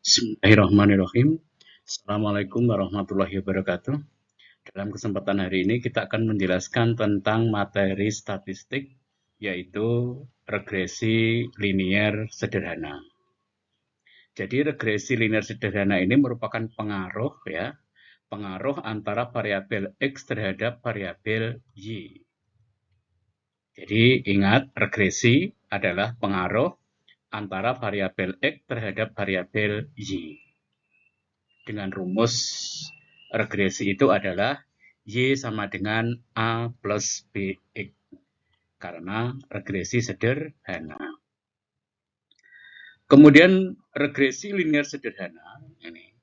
Bismillahirrahmanirrahim. Assalamualaikum warahmatullahi wabarakatuh. Dalam kesempatan hari ini kita akan menjelaskan tentang materi statistik, yaitu regresi linier sederhana. Jadi regresi linier sederhana ini merupakan pengaruh antara variabel X terhadap variabel Y. Jadi ingat, regresi adalah pengaruh antara variabel X terhadap variabel Y. Dengan rumus regresi itu adalah Y sama dengan A plus BX. Karena regresi sederhana. Kemudian regresi linier sederhana, ini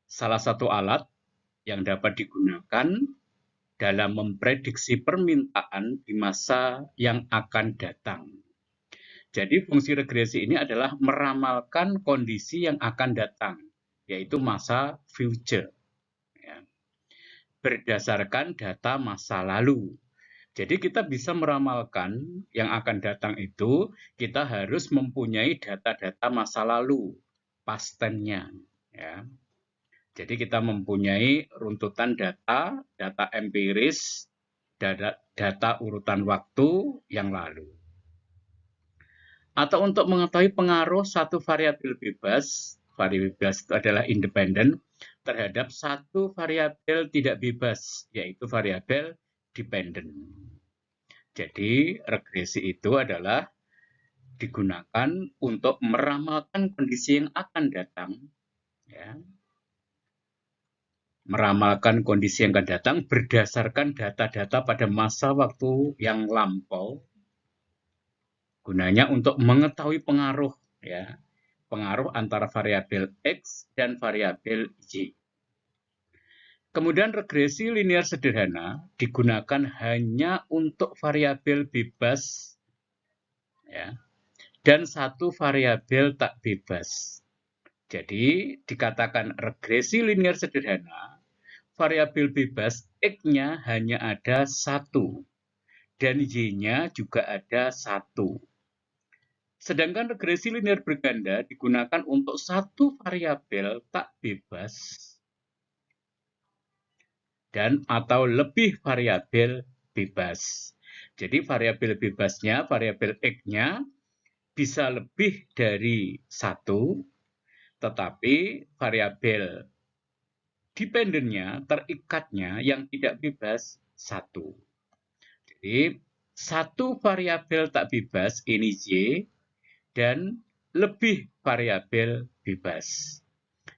salah satu alat yang dapat digunakan dalam memprediksi permintaan di masa yang akan datang. Jadi fungsi regresi ini adalah meramalkan kondisi yang akan datang, yaitu masa future, berdasarkan data masa lalu. Jadi kita bisa meramalkan yang akan datang itu, kita harus mempunyai data-data masa lalu, past tense-nya. Ya. Jadi kita mempunyai runtutan data empiris, data urutan waktu yang lalu. Atau untuk mengetahui pengaruh satu variabel bebas itu adalah independen, terhadap satu variabel tidak bebas, yaitu variabel dependent. Jadi regresi itu adalah digunakan untuk meramalkan kondisi yang akan datang, ya. Meramalkan kondisi yang akan datang berdasarkan data-data pada masa waktu yang lampau, gunanya untuk mengetahui pengaruh, ya, pengaruh antara variabel X dan variabel Y. Kemudian regresi linier sederhana digunakan hanya untuk variabel bebas, ya, dan satu variabel tak bebas. Jadi dikatakan regresi linier sederhana, variabel bebas X-nya hanya ada satu, dan Y-nya juga ada satu. Sedangkan regresi linier berganda digunakan untuk satu variabel tak bebas dan atau lebih variabel bebas. Jadi variabel bebasnya, variabel X-nya bisa lebih dari satu, tetapi variabel dependennya, terikatnya yang tidak bebas, satu. Jadi satu variabel tak bebas ini Y, dan lebih variabel bebas.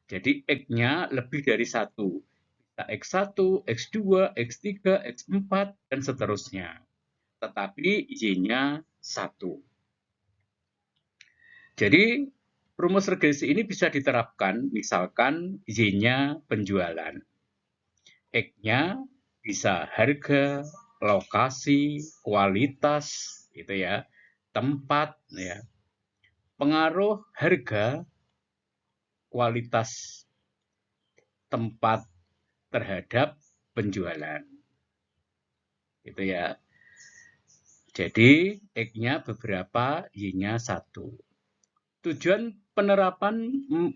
Jadi X-nya lebih dari satu. X1, X2, X3, X4, dan seterusnya. Tetapi Y-nya 1. Jadi, rumus regresi ini bisa diterapkan, misalkan Y-nya penjualan. X-nya bisa harga, lokasi, kualitas, gitu ya, tempat, ya. Pengaruh harga, kualitas, tempat terhadap penjualan. Gitu ya. Jadi, X-nya beberapa, Y-nya 1. Tujuan penerapan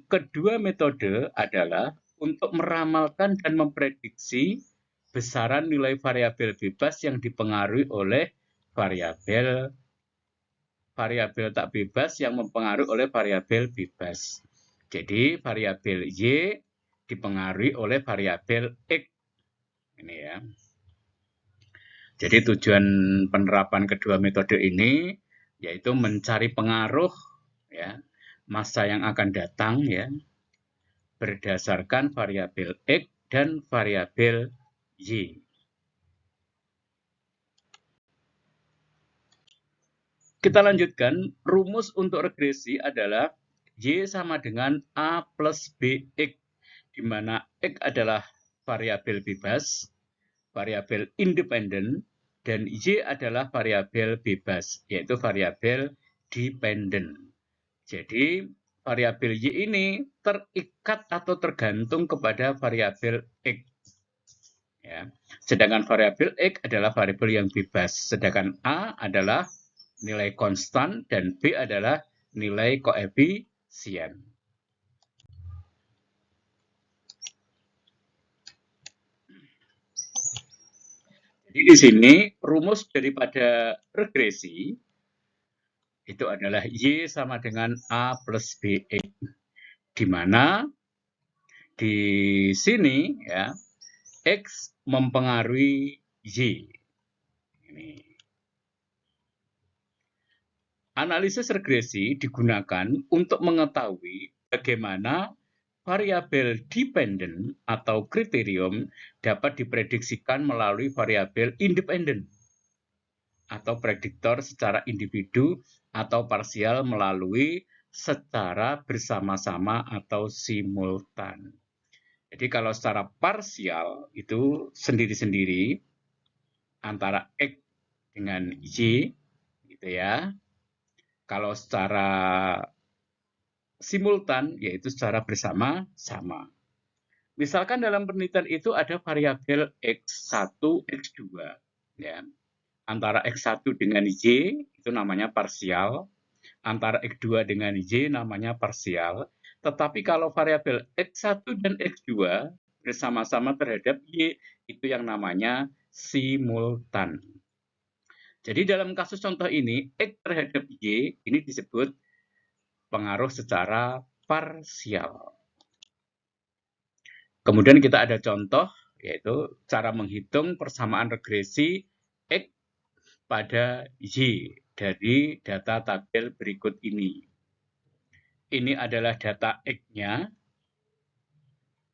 kedua metode adalah untuk meramalkan dan memprediksi besaran nilai variabel bebas yang dipengaruhi oleh variabel tak bebas yang mempengaruhi oleh variabel bebas. Jadi, variabel Y dipengaruhi oleh variabel X. Ini ya. Jadi tujuan penerapan kedua metode ini yaitu mencari pengaruh, ya, masa yang akan datang, ya, berdasarkan variabel X dan variabel Y. Kita lanjutkan, rumus untuk regresi adalah Y sama dengan A plus BX, di mana X adalah variabel bebas, variabel independen, dan Y adalah variabel bebas, yaitu variabel dependent. Jadi, variabel Y ini terikat atau tergantung kepada variabel X. Ya. Sedangkan variabel X adalah variabel yang bebas, sedangkan A adalah nilai konstan dan B adalah nilai koefisien. Jadi di sini rumus daripada regresi itu adalah Y sama dengan A plus BX. Di mana di sini ya X mempengaruhi Y. Ini. Analisis regresi digunakan untuk mengetahui bagaimana variabel dependen atau kriterium dapat diprediksikan melalui variabel independen atau prediktor secara individu atau parsial melalui secara bersama-sama atau simultan. Jadi kalau secara parsial itu sendiri-sendiri antara X dengan Y gitu ya. Kalau secara simultan yaitu secara bersama-sama. Misalkan dalam penelitian itu ada variabel X1, X2 ya. Antara X1 dengan Y itu namanya parsial, antara X2 dengan Y namanya parsial. Tetapi kalau variabel X1 dan X2 bersama-sama terhadap Y itu yang namanya simultan. Jadi dalam kasus contoh ini, X terhadap Y ini disebut pengaruh secara parsial. Kemudian kita ada contoh, yaitu cara menghitung persamaan regresi X pada Y dari data tabel berikut ini. Ini adalah data X-nya,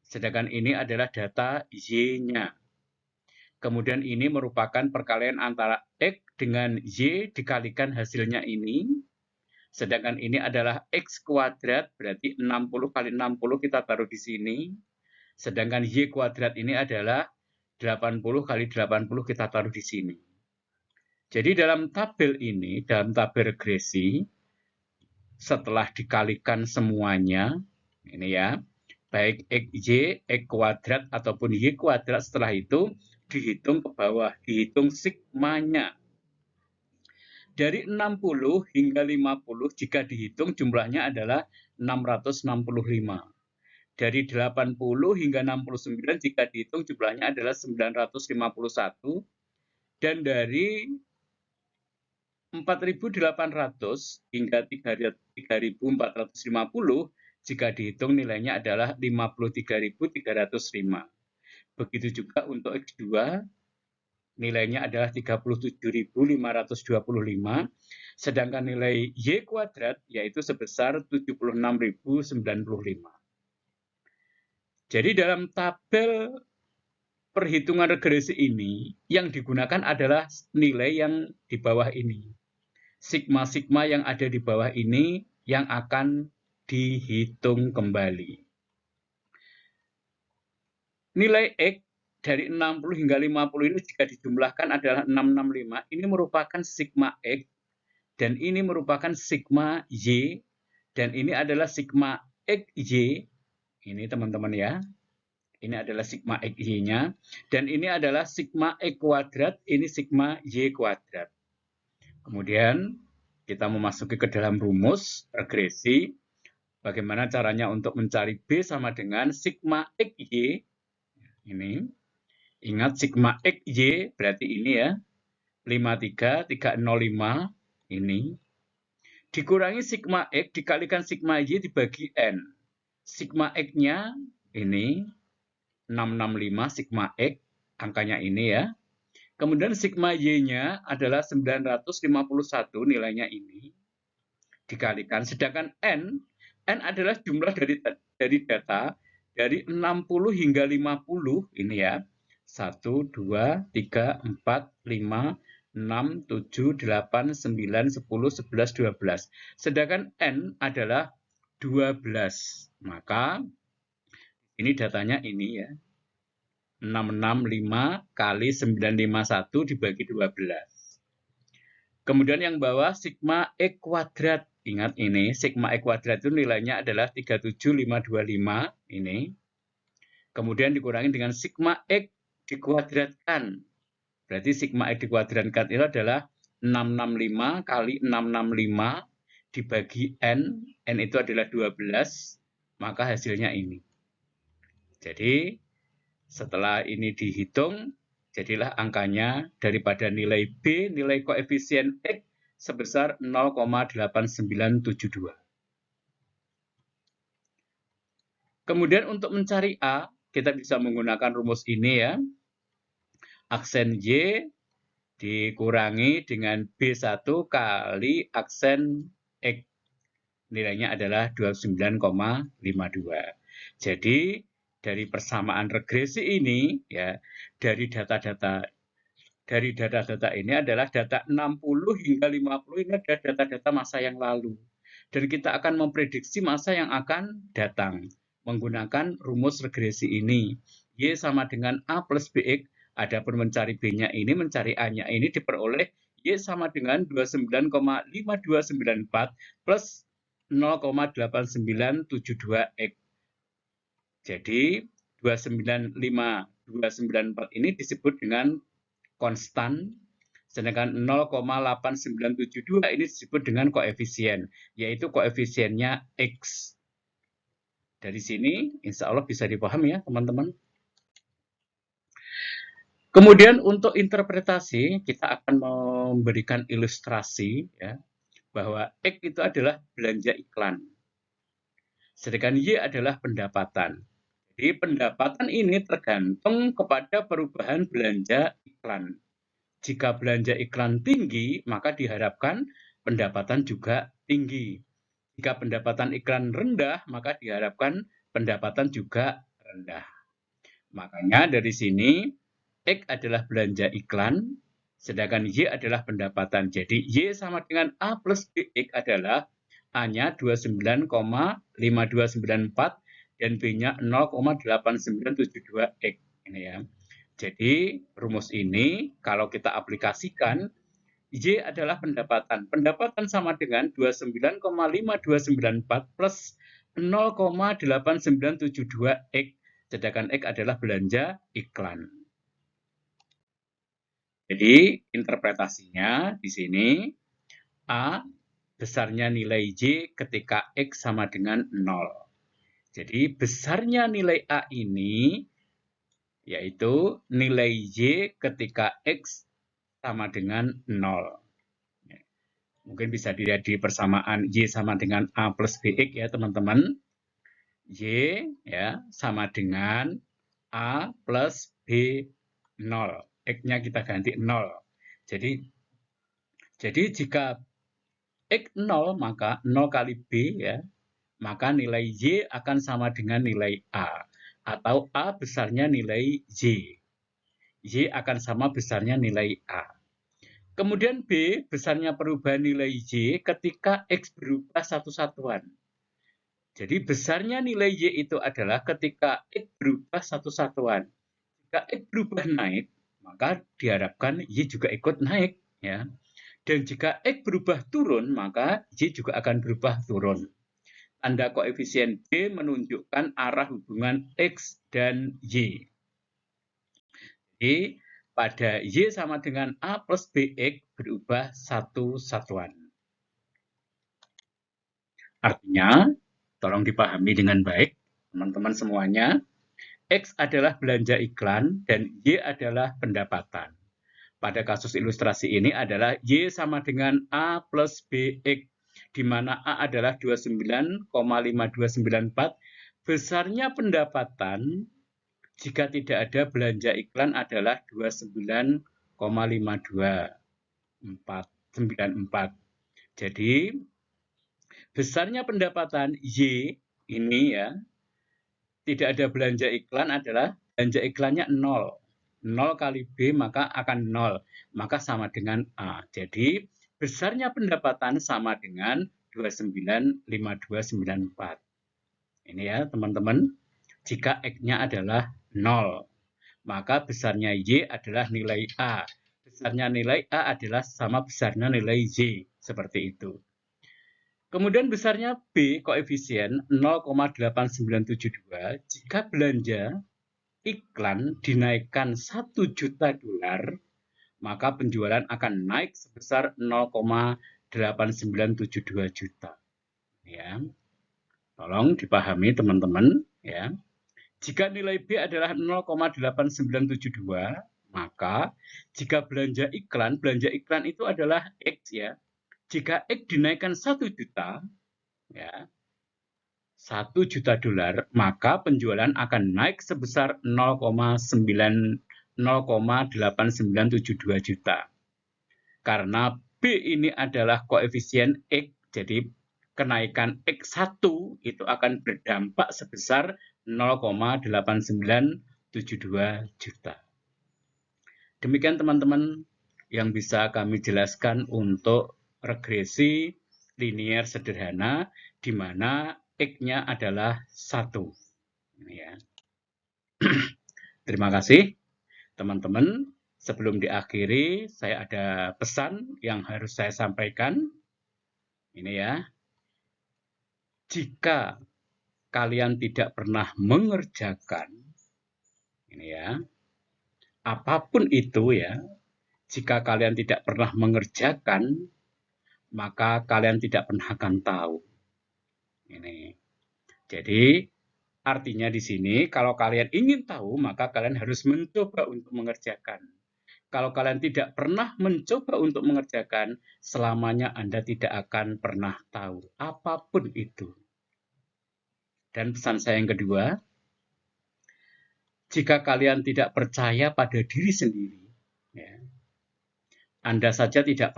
sedangkan ini adalah data Y-nya. Kemudian ini merupakan perkalian antara X dengan Y dikalikan hasilnya ini. Sedangkan ini adalah X kuadrat, berarti 60 kali 60 kita taruh di sini. Sedangkan Y kuadrat ini adalah 80 kali 80 kita taruh di sini. Jadi dalam tabel ini, dalam tabel regresi, setelah dikalikan semuanya, ini ya, baik XY, X kuadrat, ataupun Y kuadrat, setelah itu dihitung ke bawah, dihitung sigmanya. Dari 60 hingga 50 jika dihitung jumlahnya adalah 665. Dari 80 hingga 69 jika dihitung jumlahnya adalah 951. Dan dari 4.800 hingga 3.450 jika dihitung nilainya adalah 53.305. Begitu juga untuk X2, nilainya adalah 37.525, sedangkan nilai Y kuadrat yaitu sebesar 76.095. Jadi dalam tabel perhitungan regresi ini, yang digunakan adalah nilai yang di bawah ini. Sigma-sigma yang ada di bawah ini yang akan dihitung kembali. Nilai X dari 60 hingga 50 ini jika dijumlahkan adalah 665. Ini merupakan sigma X, dan ini merupakan sigma Y, dan ini adalah sigma XY. Ini teman-teman ya. Ini adalah sigma XY-nya, dan ini adalah sigma X kuadrat, ini sigma Y kuadrat. Kemudian kita memasuki ke dalam rumus regresi. Bagaimana caranya untuk mencari B sama dengan sigma XY. Ini. Ingat sigma XY berarti ini ya. 53305 ini. Dikurangi sigma X dikalikan sigma Y dibagi N. Sigma X-nya ini 665 sigma X, angkanya ini ya. Kemudian sigma Y-nya adalah 951, nilainya ini. Dikalikan, sedangkan N adalah jumlah dari data dari 60 hingga 50, ini ya. 1, 2, 3, 4, 5, 6, 7, 8, 9, 10, 11, 12. Sedangkan N adalah 12. Maka ini datanya ini ya. 665 kali 951 dibagi 12. Kemudian yang bawah sigma X kuadrat. Ingat ini, sigma X kuadrat itu nilainya adalah 37525 ini. Kemudian dikurangi dengan sigma X dikuadratkan. Berarti sigma X dikuadratkan itu adalah 665 kali 665 dibagi N. N itu adalah 12, maka hasilnya ini. Jadi setelah ini dihitung, Jadilah angkanya daripada nilai B, nilai koefisien X sebesar 0,8972. Kemudian untuk mencari A, kita bisa menggunakan rumus ini ya. Aksen Y dikurangi dengan B1 kali aksen X. Nilainya adalah 29,52. Jadi dari persamaan regresi ini ya, dari data-data ini adalah data 60 hingga 50 ini adalah data-data masa yang lalu. Dan kita akan memprediksi masa yang akan datang menggunakan rumus regresi ini. Y sama dengan A plus BX, adapun mencari B-nya ini, mencari A-nya ini diperoleh Y sama dengan 29,5294 plus 0,8972X. Jadi 295,294 ini disebut dengan konstan, sedangkan 0,8972 ini disebut dengan koefisien, yaitu koefisiennya X. Dari sini, insya Allah bisa dipahami ya, teman-teman. Kemudian untuk interpretasi, kita akan memberikan ilustrasi ya, bahwa X itu adalah belanja iklan, sedangkan Y adalah pendapatan. Jadi pendapatan ini tergantung kepada perubahan belanja iklan. Jika belanja iklan tinggi, maka diharapkan pendapatan juga tinggi. Jika pendapatan iklan rendah, maka diharapkan pendapatan juga rendah. Makanya dari sini, X adalah belanja iklan, sedangkan Y adalah pendapatan. Jadi Y sama dengan A plus BX adalah A-nya 29,5294 dan B-nya 0,8972X. Ini ya. Jadi rumus ini kalau kita aplikasikan, Y adalah pendapatan. Pendapatan sama dengan 29,5294 plus 0,8972X, sedangkan X adalah belanja iklan. Jadi interpretasinya di sini, A besarnya nilai Y ketika X sama dengan 0. Jadi besarnya nilai A ini yaitu nilai Y ketika X sama dengan 0. Mungkin bisa dilihat di persamaan Y sama dengan A plus BX ya teman-teman. Y ya sama dengan A plus B 0. X-nya kita ganti 0. Jadi jika X 0 maka 0 kali B ya, maka nilai Y akan sama dengan nilai A. Atau A besarnya nilai Y. Y akan sama besarnya nilai A. Kemudian B besarnya perubahan nilai Y ketika X berubah satu satuan. Jadi besarnya nilai Y itu adalah ketika X berubah satu satuan. Jika X berubah naik, maka diharapkan Y juga ikut naik. Ya. Dan jika X berubah turun, maka Y juga akan berubah turun. Tanda koefisien B menunjukkan arah hubungan X dan Y. Jadi pada Y sama dengan A plus BX berubah satu satuan. Artinya, tolong dipahami dengan baik, teman-teman semuanya, X adalah belanja iklan dan Y adalah pendapatan. Pada kasus ilustrasi ini adalah Y sama dengan A plus BX, di mana A adalah 29,5294. Besarnya pendapatan jika tidak ada belanja iklan adalah 29,5294. Jadi besarnya pendapatan Y ini ya, tidak ada belanja iklan adalah belanja iklannya 0. 0 kali B maka akan 0, maka sama dengan A. Jadi besarnya pendapatan sama dengan 29,5294. Ini ya teman-teman, jika X-nya adalah 0, maka besarnya Y adalah nilai A. Besarnya nilai A adalah sama besarnya nilai Y, seperti itu. Kemudian besarnya B, koefisien 0,8972, jika belanja iklan dinaikkan 1 juta dolar, maka penjualan akan naik sebesar 0,8972 juta. Ya. Tolong dipahami teman-teman ya. Jika nilai B adalah 0,8972, Maka jika belanja iklan itu adalah X ya. Jika X dinaikkan 1 juta, ya, 1 juta dolar, maka penjualan akan naik sebesar 0,8972 juta. Karena B ini adalah koefisien X, jadi kenaikan X1 itu akan berdampak sebesar 0,8972 juta. Demikian teman-teman yang bisa kami jelaskan untuk regresi linier sederhana di mana X-nya adalah 1. Ini ya. Terima kasih teman-teman. Sebelum diakhiri, saya ada pesan yang harus saya sampaikan. Ini ya. Jika kalian tidak pernah mengerjakan, ini ya, apapun itu ya, jika kalian tidak pernah mengerjakan, maka kalian tidak pernah akan tahu. Ini. Jadi, artinya di sini, kalau kalian ingin tahu, maka kalian harus mencoba untuk mengerjakan. Kalau kalian tidak pernah mencoba untuk mengerjakan, selamanya Anda tidak akan pernah tahu apapun itu. Dan pesan saya yang kedua, jika kalian tidak percaya pada diri sendiri, ya, Anda saja tidak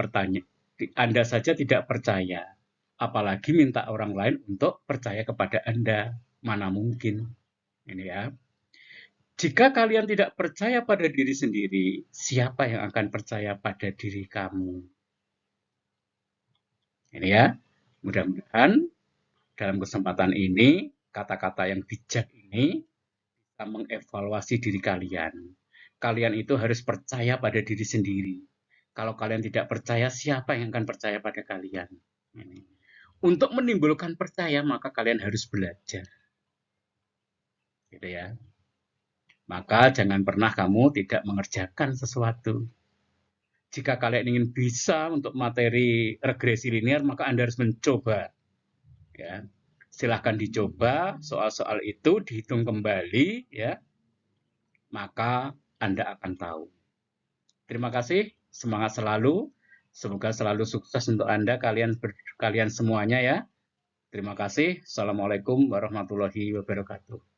percaya, apalagi minta orang lain untuk percaya kepada Anda. Mana mungkin? Ini ya. Jika kalian tidak percaya pada diri sendiri, siapa yang akan percaya pada diri kamu? Ini ya, mudah-mudahan dalam kesempatan ini, kata-kata yang bijak ini bisa mengevaluasi diri kalian. Kalian itu harus percaya pada diri sendiri. Kalau kalian tidak percaya, siapa yang akan percaya pada kalian? Ini. Untuk menimbulkan percaya, maka kalian harus belajar. Gitu ya. Maka jangan pernah kamu tidak mengerjakan sesuatu. Jika kalian ingin bisa untuk materi regresi linear, maka Anda harus mencoba. Ya. Silahkan dicoba soal-soal itu, dihitung kembali, ya. Maka Anda akan tahu. Terima kasih, semangat selalu. Semoga selalu sukses untuk Anda, kalian semuanya ya. Terima kasih. Assalamualaikum warahmatullahi wabarakatuh.